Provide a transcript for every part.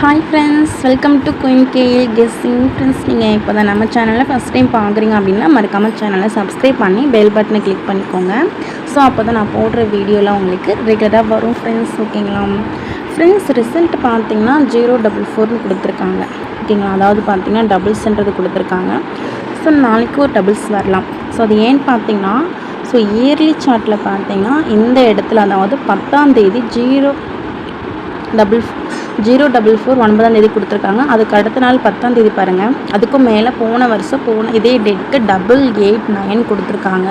Hi friends, welcome to queen KL guessing. Friends, நீங்கள் இப்போ தான் நம்ம சேனலில் ஃபஸ்ட் டைம் பார்க்குறீங்க அப்படின்னா மறக்காமல் சேனலை சப்ஸ்கிரைப் பண்ணி பெல் பட்டனை கிளிக் பண்ணிக்கோங்க. ஸோ அப்போ தான் நான் போடுற வீடியோலாம் உங்களுக்கு ரெகுலராக வரும் ஃப்ரெண்ட்ஸ். ஓகேங்களா ஃப்ரெண்ட்ஸ், ரிசல்ட் பார்த்தீங்கன்னா 044 கொடுத்துருக்காங்க. ஓகேங்களா, அதாவது பார்த்தீங்கன்னா டபுள்ஸ்ன்றது கொடுத்துருக்காங்க. ஸோ நாளைக்கு ஒரு டபுள்ஸ் வரலாம். ஸோ அது ஏன்னு பார்த்தீங்கன்னா, ஸோ இயர்லி சார்ட்டில் பார்த்தீங்கன்னா இந்த இடத்துல, அதாவது 10ஆம் தேதி 044 9ஆம் தேதி கொடுத்துருக்காங்க. அதுக்கு அடுத்த நாள் 10ஆம் தேதி பாருங்கள். அதுக்கும் மேலே போன வருஷம் இதே டேட்டுக்கு 889 கொடுத்துருக்காங்க.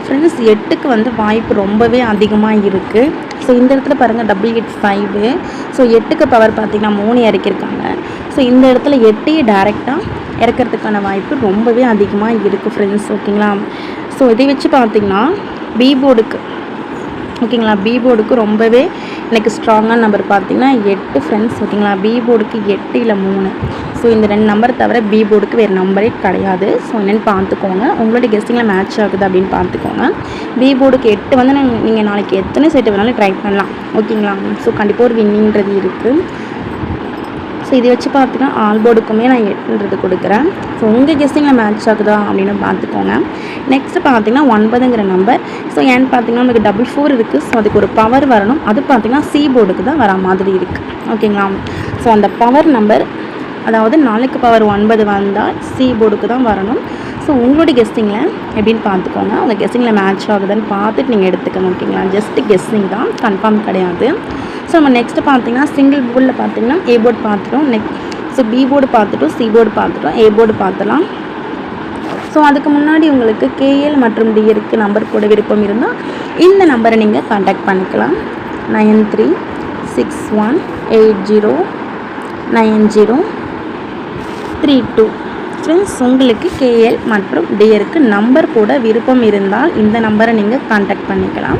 ஃப்ரெண்ட்ஸ், 8க்கு வந்து வாய்ப்பு ரொம்பவே அதிகமாக இருக்குது. ஸோ இந்த இடத்துல பாருங்கள் 885. ஸோ 8க்கு பவர் பார்த்திங்கன்னா 3 இறக்கியிருக்காங்க. ஸோ இந்த இடத்துல 8ஐயே டேரெக்டாக இறக்கிறதுக்கான வாய்ப்பு ரொம்பவே அதிகமாக இருக்குது ஃப்ரெண்ட்ஸ். ஓகேங்களா, ஸோ இதை வச்சு பார்த்திங்கன்னா பி போர்டுக்கு, ஓகேங்களா, பி போர்டுக்கு ரொம்பவே எனக்கு ஸ்ட்ராங்கான நம்பர் பார்த்திங்கன்னா 8 ஃப்ரெண்ட்ஸ். ஓகேங்களா, பி போர்டுக்கு 8 இல்லை 3. ஸோ இந்த 2 நம்பர் தவிர பி போர்டுக்கு வேறு நம்பரே கிடையாது. ஸோ என்னென்னு பார்த்துக்கோங்க, உங்களோட கெஸ்டிங்கில் மேட்ச் ஆகுது அப்படின்னு பார்த்துக்கோங்க. பி போர்டுக்கு 8 வந்து நீங்கள் நாளைக்கு எத்தனை செட்டு வேணாலும் ட்ரை பண்ணலாம். ஓகேங்களா, ஸோ கண்டிப்பாக ஒரு வின்னிங்கிறது இருக்குது. ஸோ இதை வச்சு பார்த்தீங்கன்னா ஆல் போர்டுக்குமே நான் 8ன்றது கொடுக்குறேன். ஸோ உங்கள் கெஸ்டிங்கில் மேட்ச் ஆகுதா அப்படின்னு பார்த்துக்கோங்க. நெக்ஸ்ட்டு பார்த்தீங்கன்னா 9ங்கிற நம்பர். ஸோ ஏன்னு பார்த்தீங்கன்னா உங்களுக்கு 44 இருக்குது. ஸோ அதுக்கு ஒரு பவர் வரணும். அது பார்த்தீங்கன்னா சி போர்டுக்கு தான் வர மாதிரி இருக்குது. ஓகேங்களா, ஸோ அந்த பவர் நம்பர், அதாவது 4க்கு பவர் 9 வந்தால் சி போர்டுக்கு தான் வரணும். ஸோ உங்களோட கெஸ்டிங்கில் எப்படின்னு பார்த்துக்கோங்க. உங்கள் கெஸ்டிங்கில் மேட்ச் ஆகுதுன்னு பார்த்துட்டு நீங்கள் எடுத்துக்கணும். ஓகேங்களா, ஜஸ்ட்டு கெஸ்டிங் தான், கன்ஃபார்ம் கிடையாது. ஸோ நம்ம நெக்ஸ்ட்டு பார்த்தீங்கன்னா சிங்கிள் போர்டில் பார்த்தீங்கன்னா ஏ போர்டு பார்த்துட்டோம். ஸோ பி போர்டு பார்த்துட்டோம், சி போர்டு பார்த்துட்டோம், ஏ போர்டு பார்த்துலாம். ஸோ அதுக்கு முன்னாடி உங்களுக்கு கேஎல் மற்றும் டிஎருக்கு நம்பர் கூட விருப்பம் இருந்தால் இந்த நம்பரை நீங்கள் கான்டாக்ட் பண்ணிக்கலாம். 9361809032. ஃப்ரெண்ட்ஸ், உங்களுக்கு கேஎல் மற்றும் டிஎருக்கு நம்பர் கூட விருப்பம் இருந்தால் இந்த நம்பரை நீங்கள் கான்டாக்ட் பண்ணிக்கலாம்.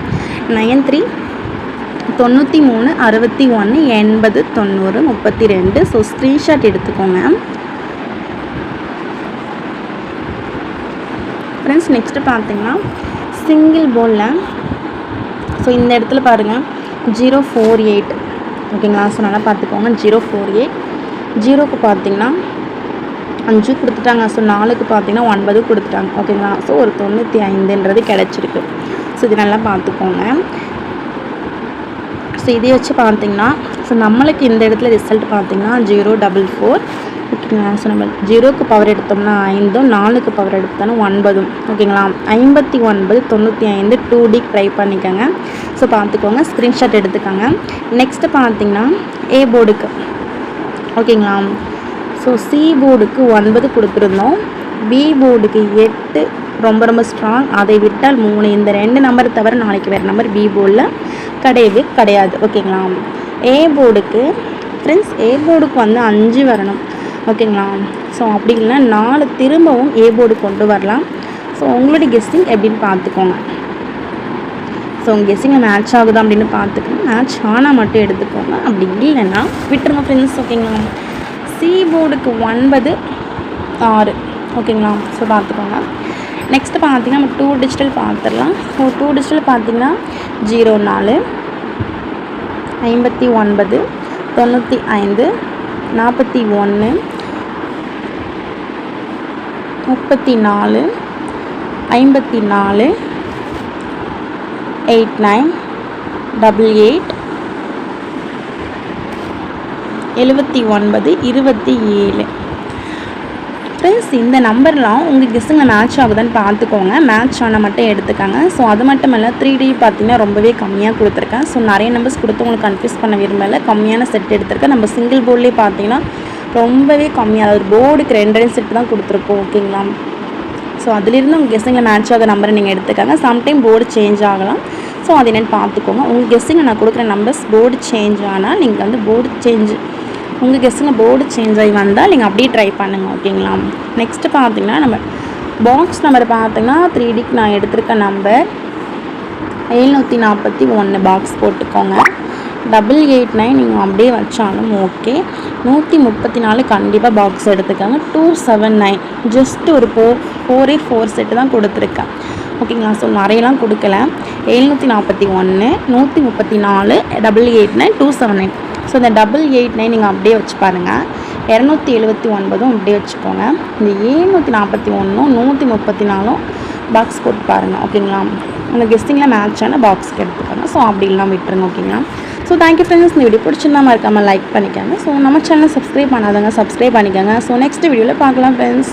9361809032. ஸோ ஸ்க்ரீன்ஷாட் எடுத்துக்கோங்க ஃப்ரெண்ட்ஸ். நெக்ஸ்ட்டு பார்த்தீங்கன்னா சிங்கிள் போலில், ஸோ இந்த இடத்துல பாருங்கள் 048. ஓகேங்களா, ஸோ நல்லா பார்த்துக்கோங்க. 048. 0க்கு பார்த்தீங்கன்னா 5 கொடுத்துட்டாங்க. ஸோ 4க்கு பார்த்தீங்கன்னா 9 கொடுத்துட்டாங்க. ஓகேங்களா, ஸோ ஒரு 95ன்றது கிடச்சிருக்கு. ஸோ இது நல்லா பார்த்துக்கோங்க. ஸோ இதை வச்சு பார்த்தீங்கன்னா, ஸோ நம்மளுக்கு இந்த இடத்துல ரிசல்ட் பார்த்தீங்கன்னா 044. ஓகேங்களா, ஸோ நம்ம 0க்கு பவர் எடுத்தோம்னா 5, 4க்கு பவர் எடுத்தோம்னா 9. ஓகேங்களா, 59 95 2D ட்ரை பண்ணிக்கோங்க. ஸோ பார்த்துக்கோங்க, ஸ்க்ரீன்ஷாட் எடுத்துக்கோங்க. நெக்ஸ்ட்டு பார்த்தீங்கன்னா ஏ போர்டுக்கு, ஓகேங்களா, ஸோ சி போர்டுக்கு 9 கொடுத்துருந்தோம். பி போர்டுக்கு 8 ரொம்ப ரொம்ப ஸ்ட்ராங். அதை விட்டால் 3. இந்த 2 நம்பர் தவிர நாளைக்கு வேறு நம்பர் பி போர்டில் கிடையவே கிடையாது. ஓகேங்களா, ஏ போர்டுக்கு ஃப்ரெண்ட்ஸ், ஏ போர்டுக்கு வந்து 5 வரணும். ஓகேங்களா, ஸோ அப்படி இல்லைன்னா 4 திரும்பவும் ஏ போர்டு கொண்டு வரலாம். ஸோ உங்களுடைய கெஸ்டிங் எப்படின்னு பார்த்துக்கோங்க. ஸோ உங்கள் கெஸ்டிங்கில் மேட்ச் ஆகுதா அப்படின்னு பார்த்துக்கோங்க. மேட்ச் ஆனால் மட்டும் எடுத்துக்கோங்க, அப்படி இல்லைன்னா விட்டுருங்க ஃப்ரெண்ட்ஸ். ஓகேங்களா, சி போர்டுக்கு 9 6. ஓகேங்களா, ஸோ பார்த்துக்கோங்க. நெக்ஸ்ட்டு பார்த்தீங்கன்னா நம்ம 2 டிஜிட்டல் பார்த்துடலாம். ஸோ 2 டிஜிட்டல் பார்த்தீங்கன்னா 04 59 95 41 34 54 89 88 79 27. ஃப்ரெண்ட்ஸ், இந்த நம்பர்லாம் உங்கள் கெஸ்ஸுங்கில் மேட்ச் ஆகுதுன்னு பார்த்துக்கோங்க. மேட்ச் ஆனால் மட்டும் எடுத்துக்காங்க. ஸோ அது மட்டும் இல்லை, 3D பார்த்தீங்கன்னா ரொம்பவே கம்மியாக கொடுத்துருக்கேன். ஸோ நிறைய நம்பர்ஸ் கொடுத்து உங்களுக்கு கன்ஃபியூஸ் பண்ண விரும்பலை. கம்மியான செட் எடுத்திருக்கேன். நம்ம சிங்கிள் போர்ட்லேயே பார்த்தீங்கன்னா ரொம்பவே கம்மியாக, ஒரு போர்டுக்கு 2 செட்டு தான் கொடுத்துருப்போம். ஓகேங்களா, ஸோ அதிலிருந்து உங்கள் கெஸ்ஸிங்கில் மேட்ச் ஆகிற நம்பரை நீங்கள் எடுத்துக்காங்க. சம்டைம் போர்டு சேஞ்ச் ஆகலாம். ஸோ அது என்னென்னு பார்த்துக்கோங்க. உங்கள் கெஸ்ஸிங்கில் நான் கொடுக்குற நம்பர்ஸ் போர்டு சேஞ்ச் ஆனால் நீங்கள் வந்து உங்கள் கெஸ்ஸில் போர்டு சேஞ்ச் ஆகி வந்தால் நீங்கள் அப்படியே ட்ரை பண்ணுங்கள். ஓகேங்களா, நெக்ஸ்ட்டு பார்த்தீங்கன்னா நம்ம பாக்ஸ் நம்பர் பார்த்தீங்கன்னா 3Dக்கு நான் எடுத்திருக்க நம்பர் 741 பாக்ஸ் போட்டுக்கோங்க. 889 நீங்கள் அப்படியே வச்சாலும் ஓகே. 134 கண்டிப்பாக பாக்ஸ் எடுத்துக்காங்க. 279 ஜஸ்ட் ஒரு 4 செட்டு தான் கொடுத்துருக்கேன். ஓகேங்களா, ஸோ நிறையலாம் கொடுக்கல. 741 134 889 279 ஸோ இந்த 889 நீங்கள் அப்படியே வச்சு பாருங்கள். 279 அப்படியே வச்சுக்கோங்க. இந்த 741 134 பாக்ஸ் போட்டு பாருங்கள். ஓகேங்களா? அந்த கெஸ்டிங்கில் மேட்சான பாக்ஸ்க்கு எடுத்துக்கோங்க. ஸோ அப்படி இல்லாமல் விட்டுருங்க. ஓகேங்களா? So thank you friends. இந்த வீடியோ பிடிச்சிருந்தா மறக்காமல் லைக் பண்ணிக்கோங்க. ஸோ நம்ம சேனலை சப்ஸ்கிரைப் பண்ணாதவங்க சப்ஸ்கிரைப் பண்ணிக்கோங்க. ஸோ நெக்ஸ்ட் வீடியோவில் பார்க்கலாம் ஃப்ரெண்ட்ஸ்.